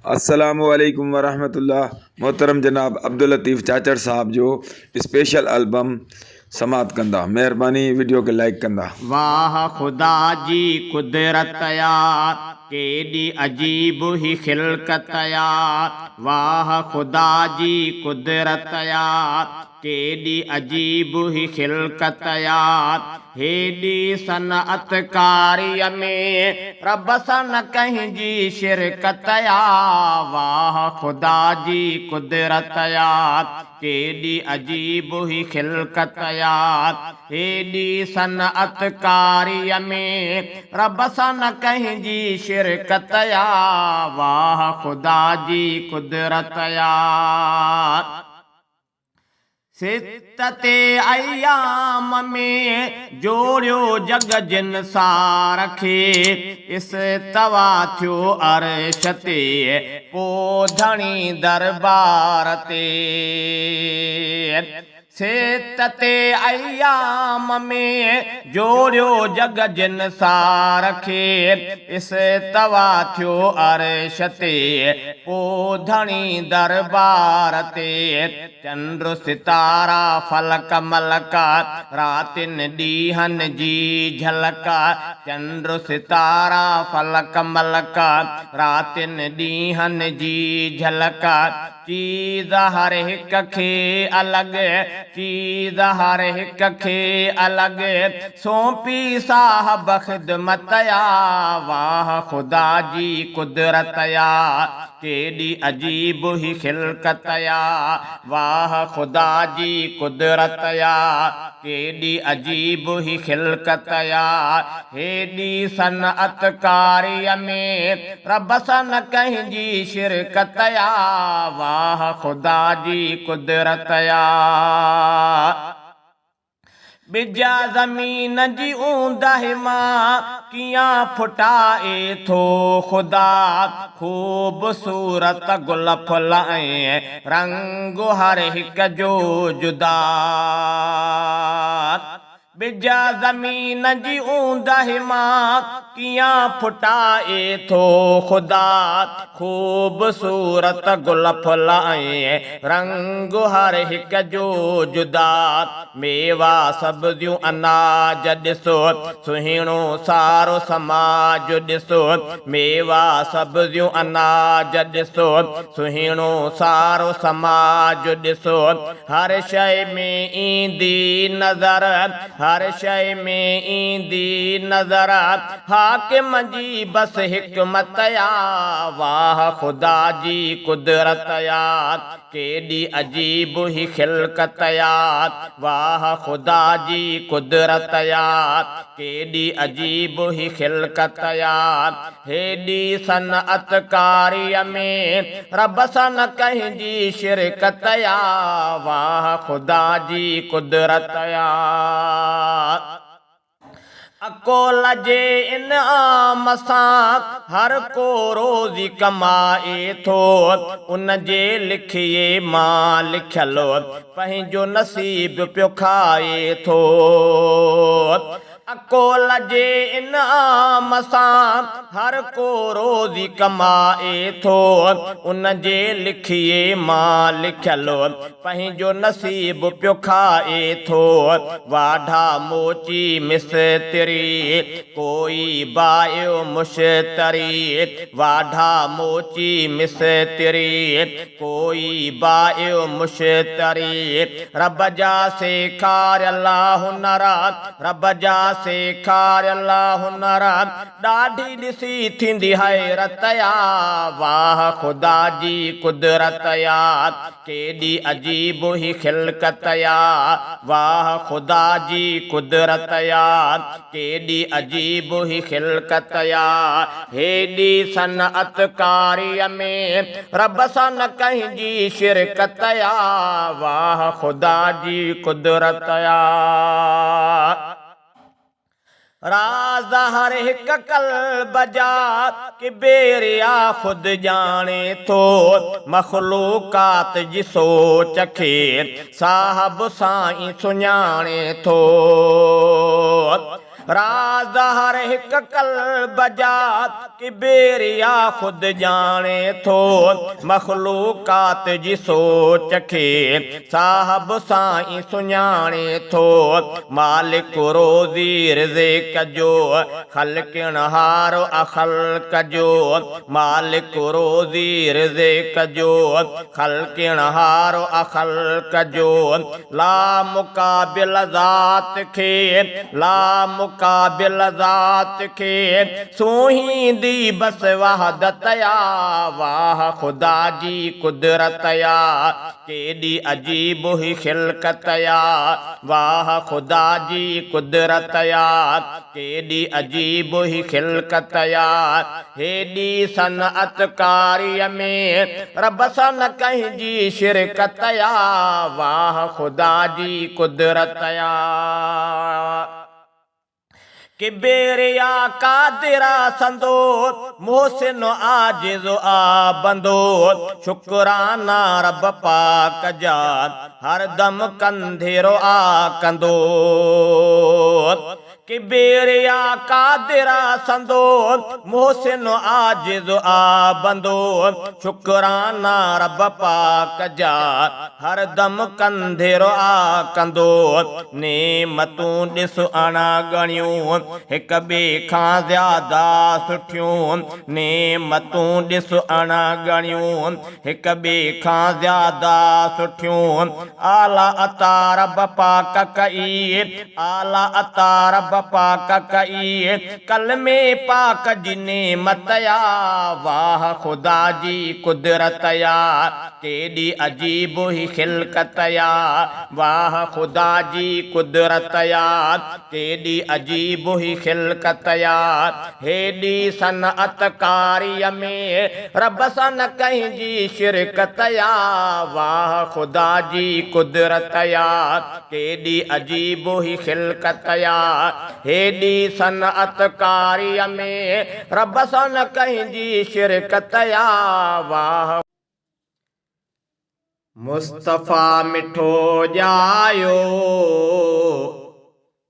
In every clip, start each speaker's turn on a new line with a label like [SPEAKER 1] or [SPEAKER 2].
[SPEAKER 1] अस्सलामुअलैकुम वरहमतुल्लाह। मोहतरम जनाब अब्दुल लतीफ़ चाचड़ साहब जो स्पेशल एल्बम समात कंदा, मेहरबानी वीडियो के लाइक कंदा।
[SPEAKER 2] वाह खुदा जी कुदरत यार केडी अजीब ही खिलकत यार। वाह खुदा जी कुदरत यार केडी अजीब ही खिलकत यार। हेडी सनअतकारीअ में रब सन कहीं जी शिरकत यार। वाह खुदा जी कुदरत यार केडी अजीब ही खिलकत यार। हेडी सनअतकारीअ में रब सन कहीं जी शिरकत यार। वाह खुदा जी कुदरत यार। सित्ते अयाम में जोड़ियो जग जिन सार खे। इस तवा थियो अर्श ते पोधणी दरबार ते। सित्ते अयाम में जोड़ियो जग जिन सार खे। इस तवा थियो अर्श ते पोधणी दरबार ते। चंद्र सितारा फलक मलका रातिन ॾींहन जी झलका। चंद्र सितारा फलक मलका रातिन ॾींहन जी झलका। चीज़ हर हिक खे अलग, चीज़ हर हिक खे अलग सौंपी साहब ख़िदमत या। वाह खुदा जी कुदरत या केडी अजीब ही खिलकत या। वाह खुदा जी कुदरत या केडी अजीब ही खिलकत या। हेडी सनअतकारीअ में रब सन कहीं जी शिरकत या। वाह खुदा जी कुदरत या। बिजा ज़मीन जी ऊंदह मां कियां फुटाए थो खुदा। ख़ूबसूरत गुल फुल ऐं रंग हर हिक जो जुदा। बिजा ज़मीन जी ऊंदह मां कियां फुटाए थो खुदा। ख़ूबसूरत गुल फुल ऐं रंग हर हिक जो जुदा। मेवा सब्जियूं अनाज ॾिसो सुहिणो सारो समाज ॾिसो। मेवा सब्जियूं अनाज ॾिसो सुहिणो सारो समाज ॾिसो। हर शइ में ईंदी नज़र, हर शइ में ईंदी नज़र हाकिम जी बस हिकमत या। वाह खुदा जी कुदरत या केडी अजीब ही खिलकत या। वाह खुदा जी कुदरत या केडी अजीब ही खिलकत या। हेडी सनअतकारीअ में रब सन कहीं जी शिरकत या। वाह खुदा जी कुदरत या। अकोल जे इनाम सां हर को रोज़ी कमाए थो। उन जे लिखिए मां लिखियलो पंहिंजो नसीब पियो खाए थो। अकोल जे इनाम सां हर को रोज़ी कमाए थो। उन जे लिखिए मां लिखियलो पंहिंजो नसीब पियो खाए थो। वाढा मोची मिस्त्री कोई बायो मुश्तरी। वाढा मोची मिस्त्री कोई बायो मुश्तरी। रब जा सेखारियल हुनर, रब जा सेखारियल हुनर ॾाढी ॾिसी थींदी हैरत या। वाह खुदा जी कुदरत या केडी अजीब ही खिलकत या। वाह खुदा जी कुदरत या केडी अजीब ही खिलकत या। हेडी सनअतकारीअ में रब सन कहीं जी शिरकत या। वाह खुदा जी कुदरत या। राज हर हिक कल्ब जा कि बेरिया खुद जाने थो। मखलूकात जी सोच खे साहब साईं सुञाणे थो। राज हर हिक कल्ब जा कि बेरिया खुद जाने थो मखलूकात जी सोच खे साहब साईं सुञाणे थो मालिक रोज़ी रिज़्क़ जो ख़ल्क़िन हारो अख़ल्क़ जो मालिक रोज़ी रिज़्क़ जो ख़ल्क़िन हारो अख़ल्क़ जो ला मुक़ाबिल ज़ात खे ला मुक़ाबिल ज़ात खे सुहींदी बस वहदत या वाह ख़ुदा जी कुदरत या केॾी अजीब हुई ख़िलक़त या वाह ख़ुदा जी कुदरत या केॾी अजीब हुई ख़िलक़त या हेॾी सनअतकारीअ में रब सां न कंहिंजी शिरकत या वाह ख़ुदा जी कुदरत या कि बेरिया कादिरा संदो मोहसिन आजिज़ आबंदो शुक्राना रब पाक जा हर दम कंधेरो आ कंदो कि बेरिया कादिरा संदो मोहसिन आजिज़ आबंदो शुक्राना रब पाक जा हर दम कंधेरो आ कंदो नेमतूं ॾिस अणा ॻणियूं हिक ॿिए खां ज़्यादा सुठियूं नेमतूं ॾिस अणा ॻणियूं हिक ॿिए खां ज़्यादा सुठियूं आला अता रब पाक कई आला अता रब पाक कई कलमे पाक जी नेमत या वाह ख़ुदा जी कुदरत या केॾी अजीब हुई ख़िलक़त या वाह ख़ुदा जी कुदरत या केॾी अजीब हुई ख़िलक़त या हेॾी सनअतकारीअ में रब सां न कंहिंजी शिरकत या वाह ख़ुदा जी कुदरत या केॾी अजीब हुई ख़िलक़त या हेॾी सनअतकारीअ में रब सां न कंहिंजी शिरकत या वाह मुस्तफ़ा मिठो ॼायो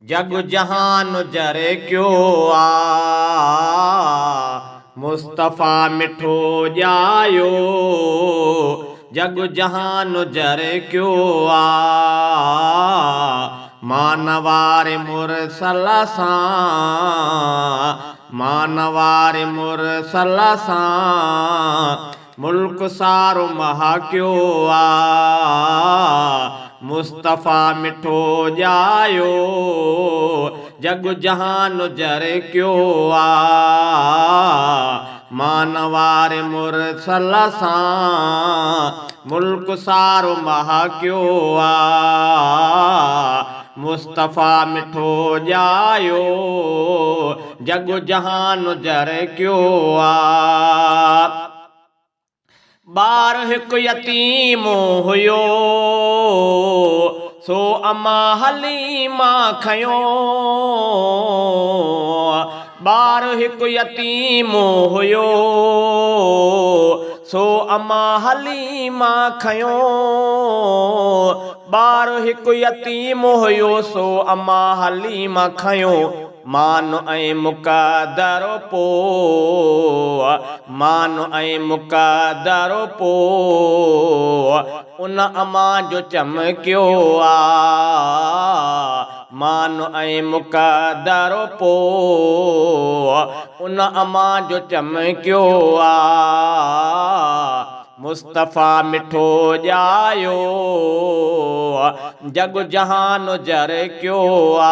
[SPEAKER 2] जग जहान जरे क्यो आ मुस्तफ़ा मिठो ॼायो जग जहान जरे क्यो आ मानवारे मुरसल सां मानवारे मुरसल सां मुल्क सारो महाक्यो आ मुस्तफ़ा मिठो ॼायो जग जहान जरे क्यो आ मानवारे मुरसल सां मुल्क सारो महाक्यो आ मुस्तफ़ा मिठो ॼायो जग जहान जरे क्यो आ बार हिकु यतीम हुयो सो अमा हलीमा खयो बार हिकु यतीम हुयो सो अमा हलीमा खयो बार हिकु यतीम हुयो सो अमा हलीमा खयो मान ऐं मुक़दर पो मान ऐं मुक़दर पो उन अमा जो चमकियो आ मान ऐं मुक़दर पो उन अमा जो चमकियो आ मुस्तफ़ा मिठो ॼायो जग जहान जर क्यो आ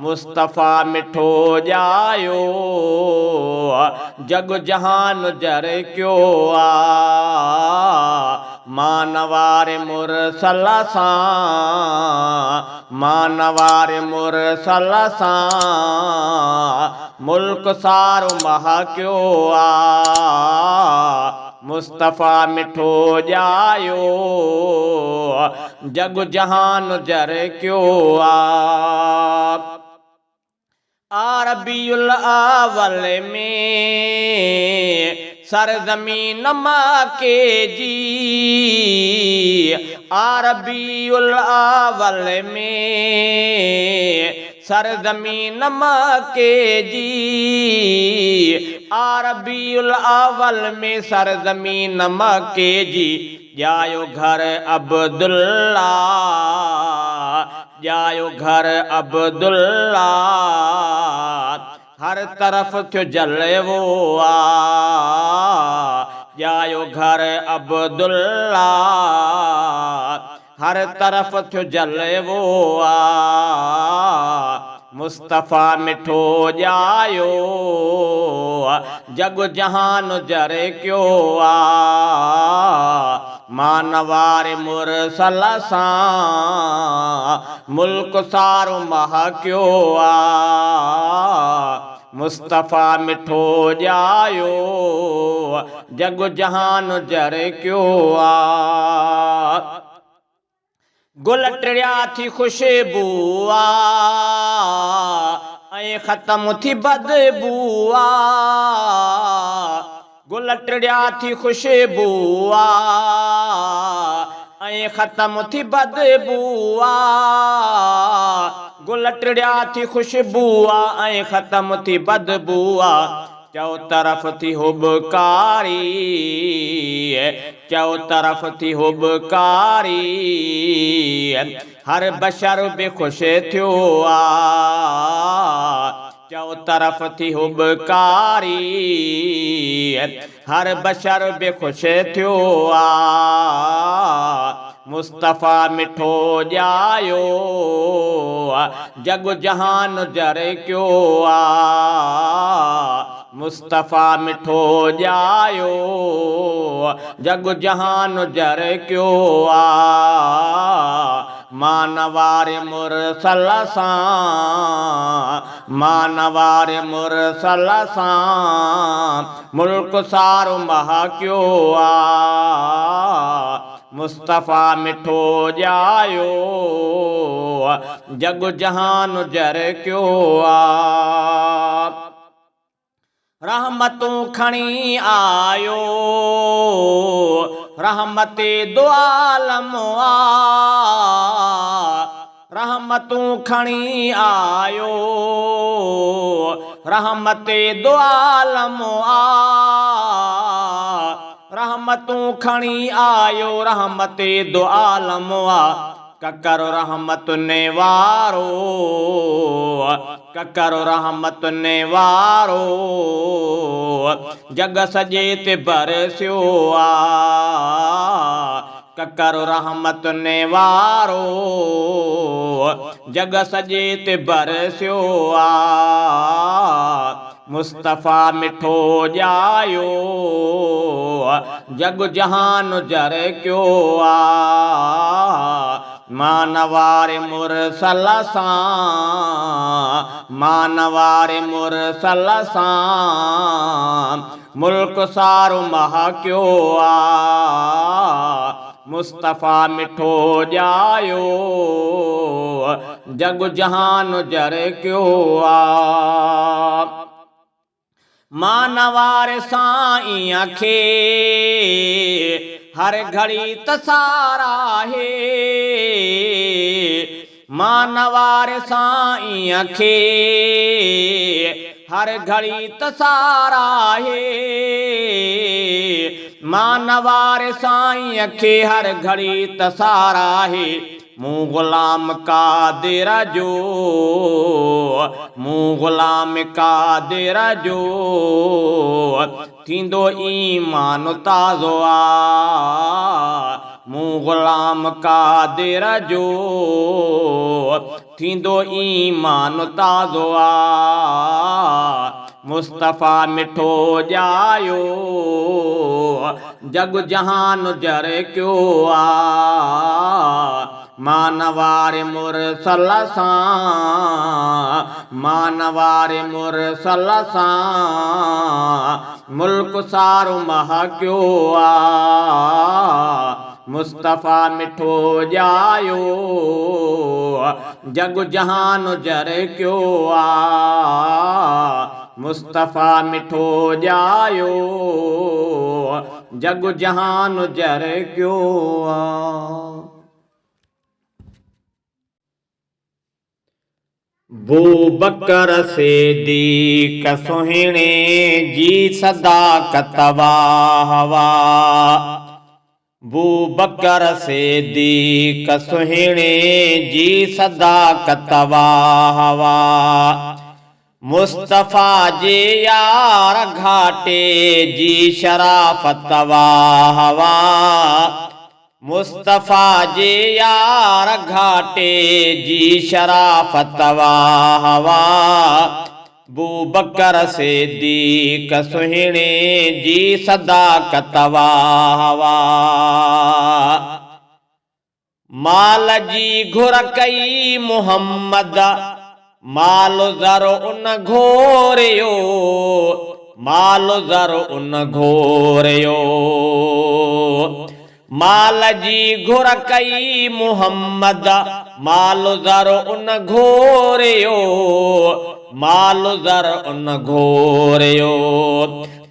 [SPEAKER 2] मुस्तफ़ा मिठो ॼायो जग जहान जर क्यो आ मानवारे मुरसल सां मानवारे मुरसल सां मुल्क सारो महाक्यो आ मुस्तफ़ा मिठो ॼायो जग जहान जर क्यो आ अरबीउल अव्वल में सरज़मीन मक्के जी अरबीउल अव्वल में सरजमीन मक्के जी अरबीउल अव्वल में सरजमीन मक्के जी जायो घर अब्दुल्ला जायो घर अब्दुल्ला हर तरफ थियो जलवो आ जायो घर अब्दुल्ला हर तरफ थियो जलवो आ मुस्तफ़ा मिठो जायो जग जहान जरे क्यों आ मानवार मुरसल सां मुल्क सारो मह क्यों आ मुस्तफ़ा मिठो जायो जग जहान जरे क्यों आ गुल टिड़िया थी खुशबू आ ऐं ख़त्म थी बदबू आ गुल टिड़िया थी खुशबू आ ऐं ख़त्म थी बदबू आ गुल टिड़िया थी खुशबू आ ऐं ख़त्म थी बदबू आ चौ तरफ थी हुबकारी चौ तरफ थी हुबकारी हर बशर बि खुश थियो आ चौ तरफ थी हुबकारी हर बशर बि खुश थियो आ मुस्तफ़ा मिठो जायो जग जहान जरे क्यों आ मुस्तफ़ा मिठो जायो जग जहान जरे क्यों आ मानवार मुरसल सां मानवार मुरसल सां मुल्क सारो मह क्यों आ मुस्तफ़ा मिठो जायो जग जहान जरे क्यों आ रहमतूं खणी आयो रहमते दो आलम आ रहमतूं खणी आयो रहमते दो आलम आ रहमतूं खणी आयो रहमते दो आलम आ ककर रहमत ने वारो ककर रहमत ने वारो जग सजे ते बरस्यो आ ककर रहमत ने वारो जग सजे ते बरस्यो आ मुस्तफ़ा मिठो जायो जग जहान जरे क्यों आ मानवार मुरसल सां मानवार मुरसल सां मुल्क सारो मह क्यों आ मुस्तफ़ा मिठो जायो जग जहान जरे क्यों आ मानवार साईं खे हर घड़ी तसारा है मानवार साईं खे हर घड़ी तसारा है मानवार साईं खे हर घड़ी तसारा है मूं गुलाम कादिर जो मूं गुलाम कादिर जो थींदो ईमान ताज़ो आ मूं गुलाम कादिर जो थींदो ईमान ताज़ो आ मुस्तफ़ा मिठो जायो जग जहान जरे क्यों आ मानवार मुरसल सां मानवार मुरसल सां मुल्क सारो मह क्यों आ मुस्तफ़ा मिठो जायो जग जहान जरे क्यों आ मुस्तफ़ा मिठो जायो जग जहान जरे क्यों आ। बू बकर सिद्दीक़ सुहिणे जी सदाकत वाहवा। बू बकर सिद्दीक़ सुहिणे जी सदाकत वाहवा। मुस्तफ़ा जे यार घाटे जी शराफत वाहवा। मुस्तफ़ा जे यार घाटे जी शराफत वाहवा। बू बकर सिद्दीक़ सुहिणे जी सदाकत वाहवा। माल जी घुर कई मुहम्मद माल ज़र उन घोरियो। माल ज़र उन घोरियो। माल जी घुर कई मुहम्मद माल ज़र उन घोरियो। माल ज़र उन घोरियो।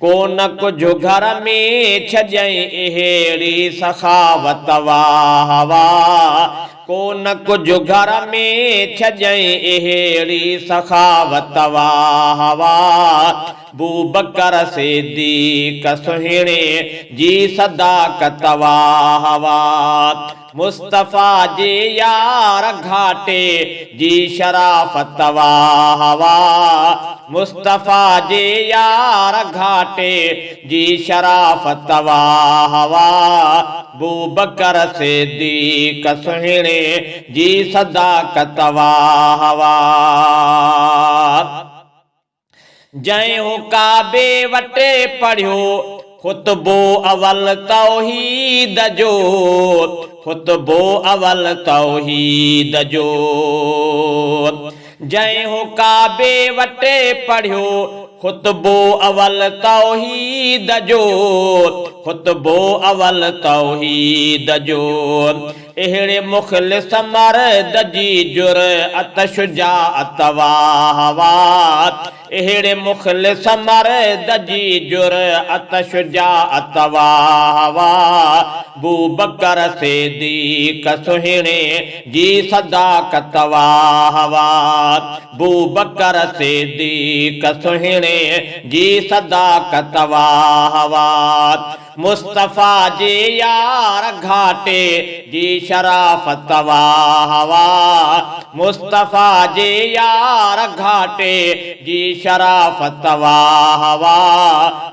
[SPEAKER 2] कोन कुझु घर में छॼई अहिड़ी सखावत वाहवा। कोन कुझु घर में छॼई अहिड़ी सखावत वाहवा। बू बकर सिद्दीक़ सुहिणे जी सदाकत वाहवा। मुस्तफ़ा जे यार घाटे जी शराफत वाहवा। मुस्तफ़ा जे यार घाटे जी शराफत वाहवा। बू बकर सिद्दीक़ सुहिणे जी सदाकत वाहवा। जंहिं हो काबे वटे पढ़ियो खुतबो अवल तौहीद जो। खुतबो अवल तौहीद जो। जंहिं हो काबे वटे पढ़ियो खुतबो अवल तौहीद जो। खुतबो अवल तौहीद जो। अहिड़े मुख़लिस मर्द जी जुरअत शुजाअत वाहवा। अहिड़े मुख़लिस मर्द जी जुरअत शुजाअत वाहवा। बू बकर सिद्दीक़ सुहिणे जी सदाकत वाहवा। बू बकर सिद्दीक़ सुहिणे जी सदाकत वाहवा। मुस्तफ़ा जे यार घाटे जी शराफत वाहवा। मुस्तफ़ा जे यार घाटे जी शराफत वाहवा।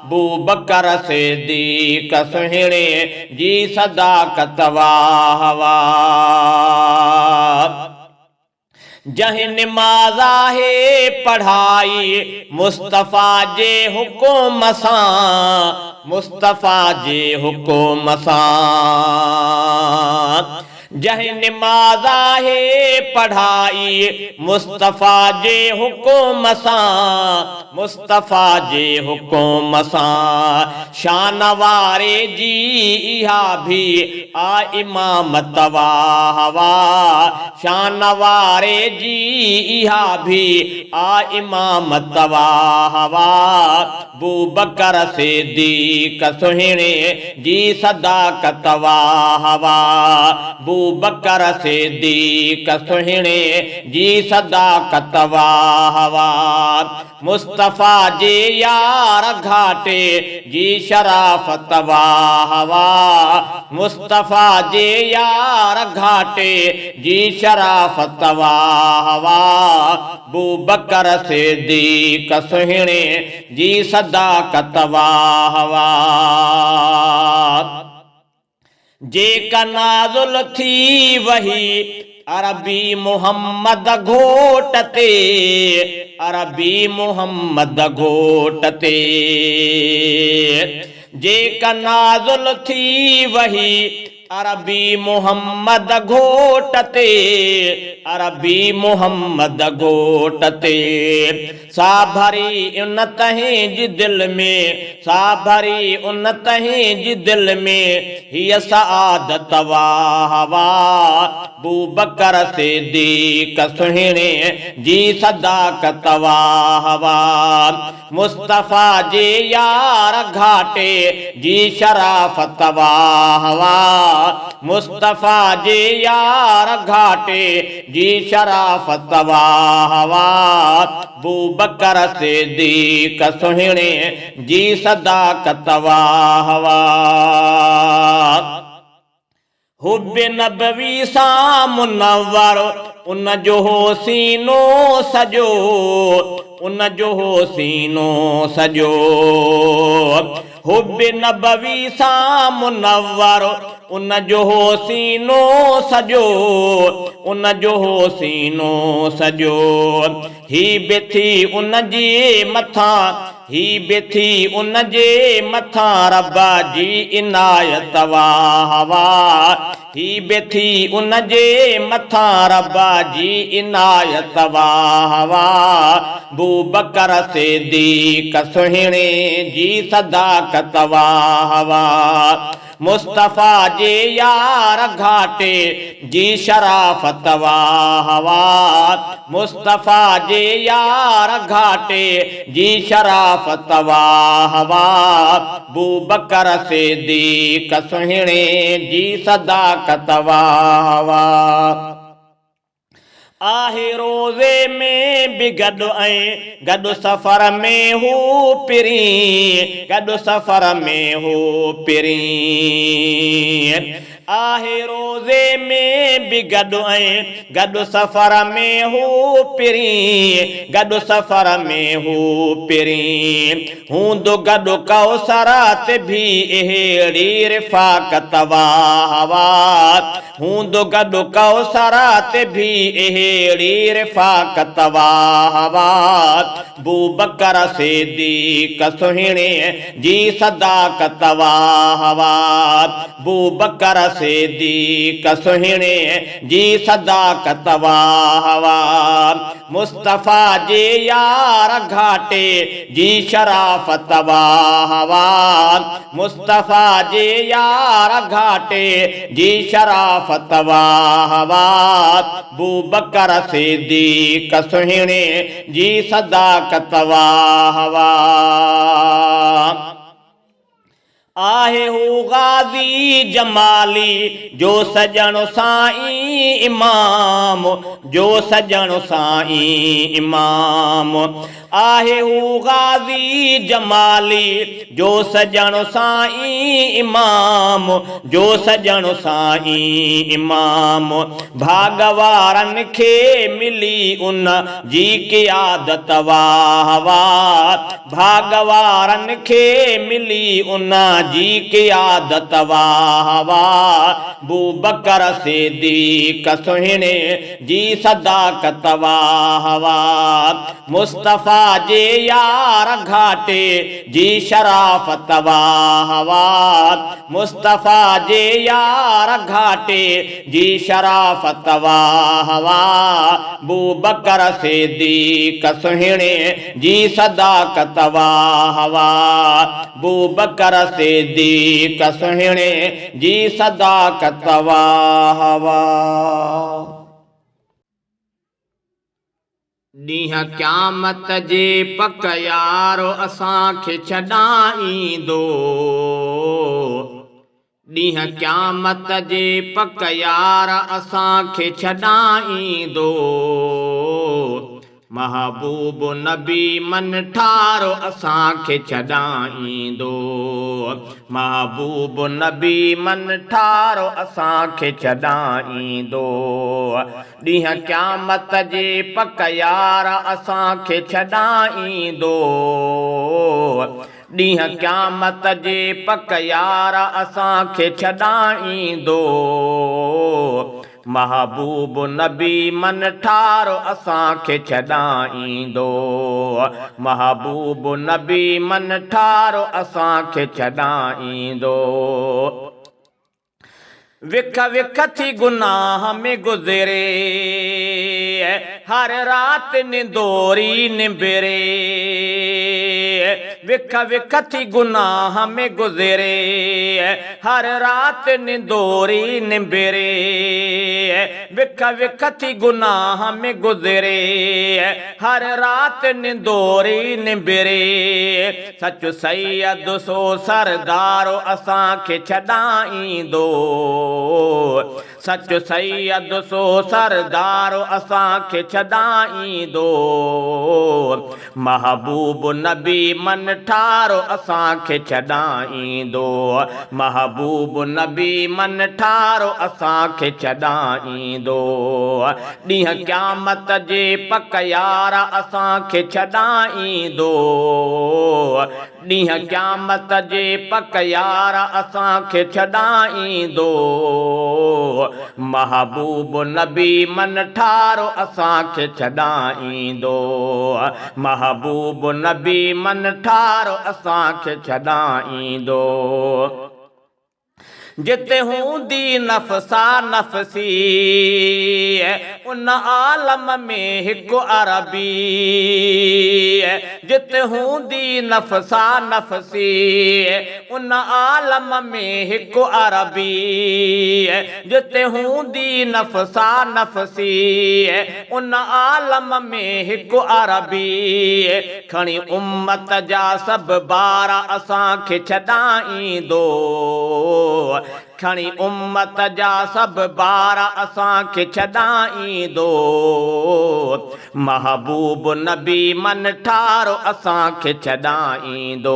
[SPEAKER 2] बू बकर सिद्दीक़ सुहिणे जी सदाकत वाहवा। जंहिं निमाज़ आहे पढ़ाई मुस्तफ़ा जे हुकुम सां। मुस्तफ़ा जे हुकुम सां। जंहिं निमाज़ आहे पढ़ाई मुस्तफ़ा जे हुकुम सां। मुस्तफ़ा जे हुकुम सां। शान वारे जी इहा भी आ इमामत वाहवा। शान वारे जी इहा भी आ इमामत वाहवा। बू बकर सिद्दीक़ सुहिणे जी सदाकत वाहवा। बू बकर सिद्दीक़ सुहिणे जी सदाकत वाहवा। मुस्तफ़ा जे यार घाटे जी शराफत वाहवा। मुस्तफ़ा जे यार घाटे जी शराफत वाहवा। बू बकर सिद्दीक़ सुहिणे जी सदाकत वाहवा। जेका नाज़ुल थी वही अरबी मुहम्मद घोट ते। अरबी मुहम्मद घोट ते। जेका नाज़ुल थी वही अरबी मुहम्मद घोट ते। अरबी मुहम्मद घोट ते। सा भरी उन तहीं जी दिल में, सा भरी उन तहीं जी दिल में, हीअ सआदत वाह वाह अबू बकर सिद्दीक़ सुहिणे जी सदाकत वाह वाह मुस्तफ़ा जे यार घाटे जी शराफत वाह वाह मुस्तफ़ा जे यार घाटे जी शराफत वाह वाह अबू बकर सिद्दीक़ सुहिणे जी सदाकत वाह वाह हुब्बे नबवी सां मुनव्वर उन जो हो सीनो सजो, उन जो हो सीनो सजो हुब्बे नबवी सां मुनव्वर उन जो हो सीनो सजो, उन जो हो सीनो सजो ही बेथी उन जे मथां, ही बेथी उन जे मथां रब्बा जी इनायत वाह वाह ही बेथी उन जे मथां रब्बा जी इनायत वाह वाह अबू बकर सिद्दीक़ सुहिणे जी सदाकत वाह वाह मुस्तफ़ा जे यार घाटे जी शराफत वाह वाह मुस्तफ़ा जे यार घाटे जी शराफत वाह वाह अबू बकर सिद्दीक़ सुहिणे जी सदाकत वाह वाह आहे रोज़े में भी गॾु ऐं गॾु सफ़र में हू पिरी, गॾु सफ़र में हू पिरी आहे रोज़े में भी गॾु ऐं गॾु सफ़र में हू पिरी, गॾु सफ़र में हू पिरी हूंदो गॾु कौसरात भी अहिड़ी रिफ़ाक़त वाह वाह हूंदो गॾु कौसरात भी अहिड़ी रिफ़ाक़त वाह वाह अबू बकर सिद्दीक़ सुहिणे जी सदाकत वाह वाह अबू बकर सिद्दीक़ सुहिणे जी सदाकत वाह वाह मुस्तफ़ा जे यार घाटे जी शराफत वाह वाह मुस्तफ़ा जे यार घाटे जी शराफत वाह वाह अबू बकर सिद्दीक़ सुहिणे जी सदाकत वाह वाह आहे हू गाज़ी जमाली जो सजण साईं इमाम, जो सजण साईं इमाम आहे हू गाज़ी जमाली जो सजण साईं इमाम, जो सजण साईं इमाम भागवारन खे मिली उन जी क़ियादत वाह वाह भागवारन खे मिली उन जी क़ियादत वाह वाह अबू बकर सिद्दीक़ सुहिणे जी सदाकत वाह वाह मुस्तफ़ा जे यार घाटे जी शराफत वाह वाह मुस्तफ़ा जे यार घाटे जी शराफत वाह वाह अबू बकर सिद्दीक़ सुहिणे जी सदाकत वाह वाह अबू बकर सिद्दीक़ सुहिणे जी सदाकत वाह वाह ॾींहुं क़यामत जे पक यारो असांखे छॾाईंदो ॾींहुं क़यामत जे पक यार असांखे छॾाईंदो महबूब नबी मन ठारो असांखे छॾाईंदो महबूब नबी मन ठारो असांखे छॾाईंदो ॾींहुं क़यामत जे पक यार असांखे छॾाईंदो ॾींहुं क़यामत जे पक यार असांखे छॾाईंदो महबूब नबी मन ठारो असांखे छॾाईंदो महबूब नबी मन ठारो असांखे छॾाईंदो विख विख थी गुनाह में गुज़रे हर रात निंदोरी निबिरे विख विख थी गुनाह में गुज़रे हर रात निंदोरी निबिरे विख विख थी गुनाह में गुज़रे हर रात निंदोरी निबिरे सच सैयद सो सरदारो असांखे छॾाईंदो सच सैयद सो सरदारो असांखे छॾाईंदो महबूब नबी मन ठारो असांखे छॾाईंदो महबूब नबी मन ठारो असांखे छॾाईंदो ॾींहं क़यामत जे पक यारा असांखे छॾाईंदो ॾींहं क़यामत जे पक यारा असांखे छॾाईंदो महबूब नबी मन ठारो असांखे छॾाईंदो महबूब नबी मन ठारो असांखे छॾाईंदो जिते हूंदी नफ़सा नफ़सी उन आलम में हिकु अरबी जिते हूंदी नफ़सा नफ़सी उन आलम में हिकु अरबी जिते हूंदी नफ़सा नफ़सी उन आलम में हिकु अरबी खणी उम्मत जा सभु ॿार असांखे छॾाईंदो खणी उम्मत जा सभु ॿार असांखे छॾाईंदो महबूब नबी मन ठारो असांखे छॾाईंदो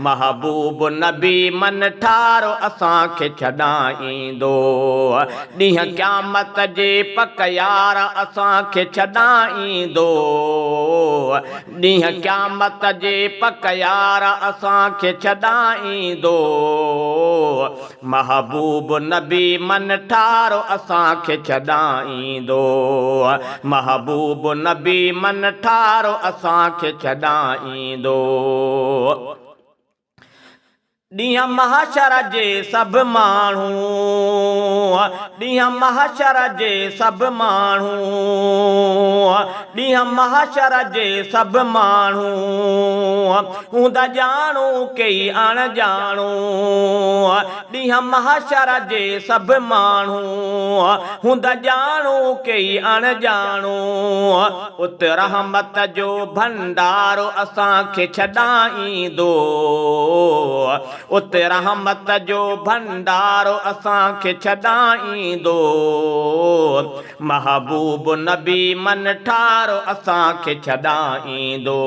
[SPEAKER 2] महबूब नबी मन ठारो असांखे छॾाईंदो ॾींहं क़यामत जे पक यार असांखे छॾाईंदो ॾींहं क़यामत जे पक यार असांखे छॾाईंदो महबूब नबी मन ठारो असांखे छॾाईंदो महबूब नबी मन ठारो असांखे छॾाईंदो ॾींहं महशर जे सभु माण्हू ॾींहं महशर जे सभु माण्हू ॾींहं महशर जे सभु माण्हू हूंदा ॼाणू कई अणॼाणू ॾींहं महशर जे सभु माण्हू हूंदा ॼाणू कई अणॼाणू उत रहमत जो भंडारो असांखे छॾाईंदो उत रहमत जो भंडारो असांखे छॾाईंदो महबूब नबी मन ठारो असांखे छॾाईंदो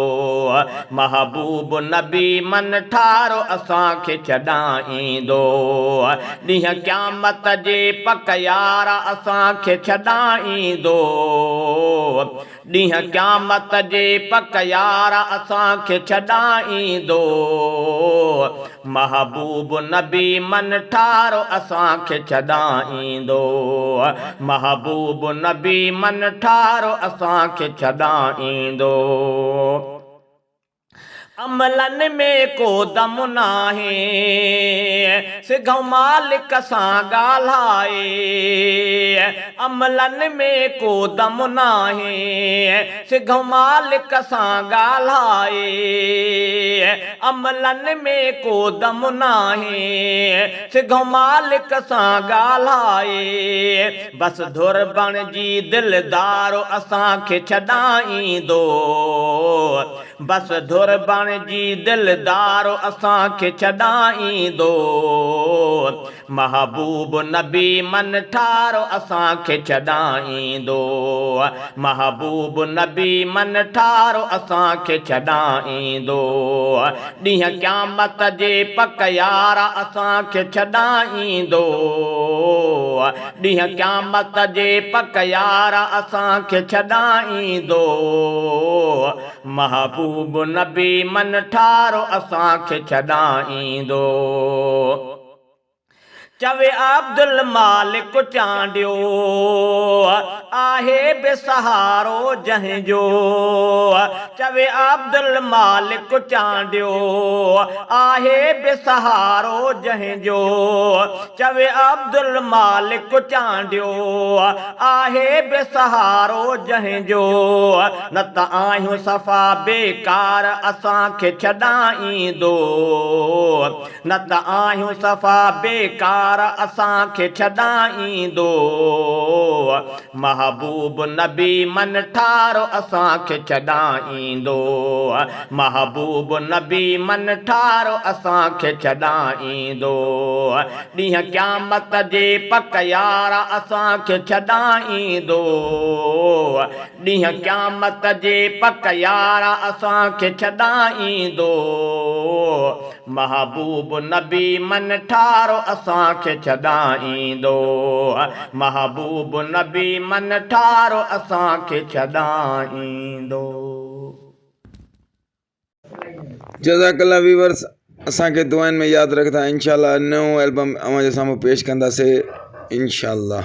[SPEAKER 2] महबूब नबी मन ठारो असांखे छॾाईंदो ॾींहं क़यामत जे पक यारा असांखे छॾाईंदो ॾींहं क़यामत जे पक यारा असांखे छॾाईंदो महबूब नबी मन ठारो असांखे छॾाईंदो महबूब नबी मन ठारो असांखे छॾाईंदो अमलन में को दम नाहे सिघो मालिक सां ॻाल्हाए अमलन में को दम नाहे सिघो मालिक सां ॻाल्हाए अमलन में को दम नाहे सिघो मालिक सां ॻाल्हाए बस धुर बणिजी दिलदारो असांखे छॾाईंदो बस धुर बणिजी दिलदारो असांखे छॾाईंदो महबूब नबी मन ठारो असांखे छॾाईंदो महबूब नबी मन ठारो असांखे छॾाईंदो ॾींहं क़यामत जे पक यारा असांखे छॾाईंदो ॾींहं क़यामत जे पक यारा असांखे छॾाईंदो महबूब नबी मन ठारो असांखे छॾाईंदो चवे अब्दुल मालिक चांडियो आहे बेसहारो जंहिंजो। चवे अब्दुल मालिक चांडियो आहे बेसहारो जंहिंजो। चवे अब्दुल मालिक चांडियो आहे बेसहारो जंहिंजो। न त आहियूं सफ़ा बेकार असांखे छॾाईंदो। न त आहियूं सफ़ा बेकार असांखे छॾाईंदो। महबूब नबी मन ठारो असांखे छॾाईंदो। महबूब नबी मन ठारो असांखे छॾाईंदो। ॾींहं क़यामत जे पक यार असांखे छॾाईंदो। ॾींहं क़यामत जे पक यार असांखे छॾाईंदो। महबूब नबी मन ठारो असांखे छॾाईंदो। महबूब नबी मन ठारो असांखे छॾाईंदो।
[SPEAKER 1] जज़ाकल्ला व्यूअर्स, असांखे दुआनि में यादि रखंदा। इंशाअल्लाह नओं एल्बम अवां जे साम्हूं पेश कंदासीं इंशाअल्लाह।